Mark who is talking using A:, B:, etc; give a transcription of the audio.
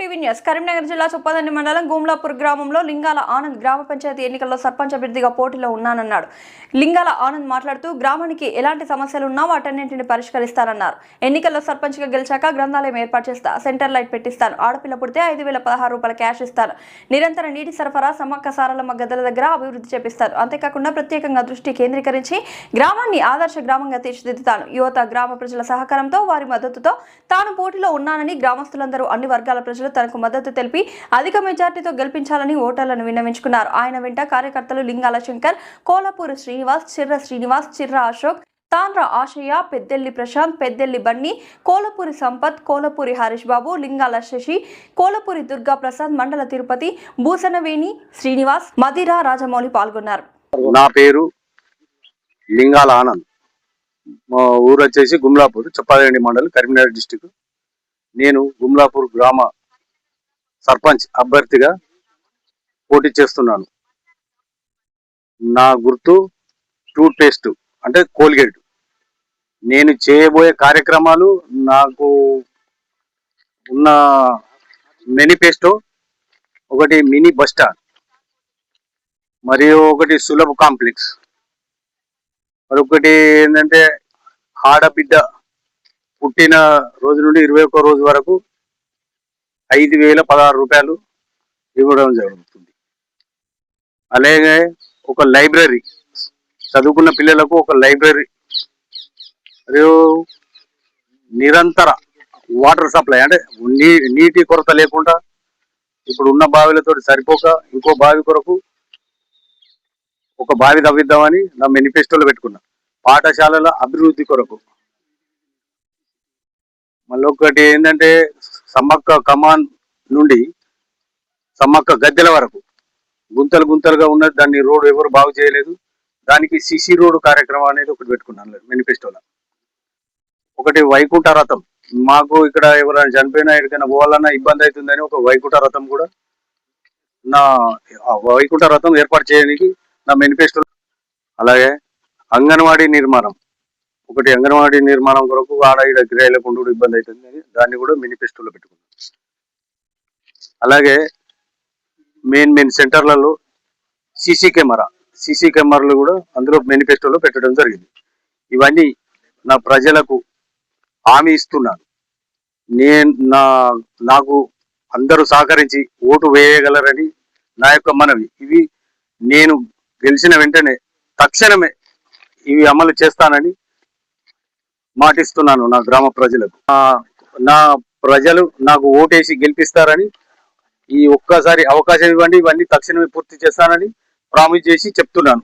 A: TV news Karimnagar జిల్లా చొప్పదండి మండలం గుమ్లాపూర్ గ్రామంలో లింగాల ఆనంద్ గ్రామ పంచాయతీ ఎన్నికల్లో సర్పంచ్ అభ్యర్థిగా పోటీలో ఉన్నానన్నాడు. లింగాల ఆనంద్ మాట్లాడుతూ గ్రామానికి ఎలాంటి సమస్యలు ఉన్నా వాటన్నింటిని పరిష్కరిస్తానన్నారు. ఎన్నికల్లో సర్పంచ్ గా గెలిచాక గ్రంథాలయం ఏర్పాటు చేస్తా, సెంటర్ లైట్ పెట్టిస్తాను, ఆడపిల్ల పుడితే 5,016 రూపాయల క్యాష్ ఇస్తాను, నిరంతర నీటి సరఫరా సమ్మక్క సారలమ్మ గద్దల దగ్గర అభివృద్ధి చేపిస్తాను, అంతేకాకుండా ప్రత్యేకంగా దృష్టి కేంద్రీకరించి గ్రామాన్ని ఆదర్శ గ్రామంగా తీర్చిదిద్దుతాను. యువత గ్రామ ప్రజల సహకారంతో వారి మద్దతుతో తాను పోటీలో ఉన్నానని గ్రామస్తులందరూ అన్ని వర్గాల ప్రజలు తనకు మద్దతు తెలిపి అధిక మెజార్టీతో గెలిపించాలని ఓటర్లను విన్నవించుకున్నారు. ఆయన వెంట కార్యకర్తలు లింగాల శంకర్, కోలపూరి శ్రీనివాస్, చిర్ర అశోక్, తాండ్ర ఆశయ్య, పెద్దెల్లి ప్రశాంత్, పెద్దెల్లి బన్నీ, కోలపూరి సంపత్, కోలపూరి హరీష్ బాబు, లింగాల శశి, కోలపూరి దుర్గా ప్రసాద్, మండల తిరుపతి, భూసనవేణి శ్రీనివాస్, మదిరా రాజమౌళి పాల్గొన్నారు.
B: నా పేరు లింగాల ఆనంద్. మా ఊరు వచ్చేసి గుమ్లాపూర్, చొప్పదండి మండలం, కరీంనగర్ డిస్టిక్. నేను గుమ్లాపూర్ గ్రామ సర్పంచ్ అభ్యర్థిగా పోటీ చేస్తున్నాను. నా గుర్తు టూత్ పేస్ట్ అంటే కోల్గేట్. నేను చేయబోయే కార్యక్రమాలు నాకు ఉన్న మేనిఫెస్టో ఒకటి మినీ బస్ స్టాండ్, మరియు ఒకటి సులభ కాంప్లెక్స్, మరొకటి ఏంటంటే ఆడబిడ్డ పుట్టిన రోజు నుండి 21 రోజు వరకు 5,016 రూపాయలు ఇవ్వడం జరుగుతుంది. అలాగే ఒక లైబ్రరీ, చదువుకున్న పిల్లలకు ఒక లైబ్రరీ, మరియు నిరంతర వాటర్ సప్లై అంటే నీటి కొరత లేకుండా ఇప్పుడు ఉన్న బావిలతో సరిపోక ఇంకో బావి కొరకు ఒక బావి తవ్విద్దామని నా మేనిఫెస్టోలో పెట్టుకున్నా. పాఠశాలల అభివృద్ధి కొరకు మళ్ళీ ఒకటి ఏంటంటే సమ్మక్క కమాన్ నుండి సమ్మక్క గద్దెల వరకు గుంతలుగా ఉన్నది. దాన్ని రోడ్డు ఎవరు బాగు చేయలేదు. దానికి సిసి రోడ్డు కార్యక్రమం అనేది ఒకటి పెట్టుకున్నాను మేనిఫెస్టోలో. ఒకటి వైకుంఠ రథం, మాకు ఇక్కడ ఎవరైనా చనిపోయినా ఎక్కడికైనా పోవాలన్నా ఇబ్బంది అవుతుందని ఒక వైకుంఠ రథం కూడా వైకుంఠ రథం ఏర్పాటు చేయడానికి నా మేనిఫెస్టోలో. అలాగే అంగన్వాడీ నిర్మాణం, ఒకటి అంగన్వాడీ నిర్మాణం కొరకు ఆడ ఈడ కిరాయిలకు ఉండు ఇబ్బంది అవుతుంది, దాన్ని కూడా మేనిఫెస్టోలో పెట్టుకున్నాం. అలాగే మెయిన్ సెంటర్లలో సీసీ కెమెరాలు కూడా అందులో మేనిఫెస్టోలో పెట్టడం జరిగింది. ఇవన్నీ నా ప్రజలకు హామీ ఇస్తున్నాను. నాకు అందరూ సహకరించి ఓటు వేయగలరని నా యొక్క మనవి. ఇవి నేను గెలిచిన వెంటనే తక్షణమే ఇవి అమలు చేస్తానని మాటిస్తున్నాను నా గ్రామ ప్రజలకు. నా ప్రజలు నాకు ఓటేసి గెలిపిస్తారని, ఈ ఒక్కసారి అవకాశం ఇవ్వండి, ఇవన్నీ తక్షణమే పూర్తి చేస్తానని ప్రామిస్ చేసి చెప్తున్నాను.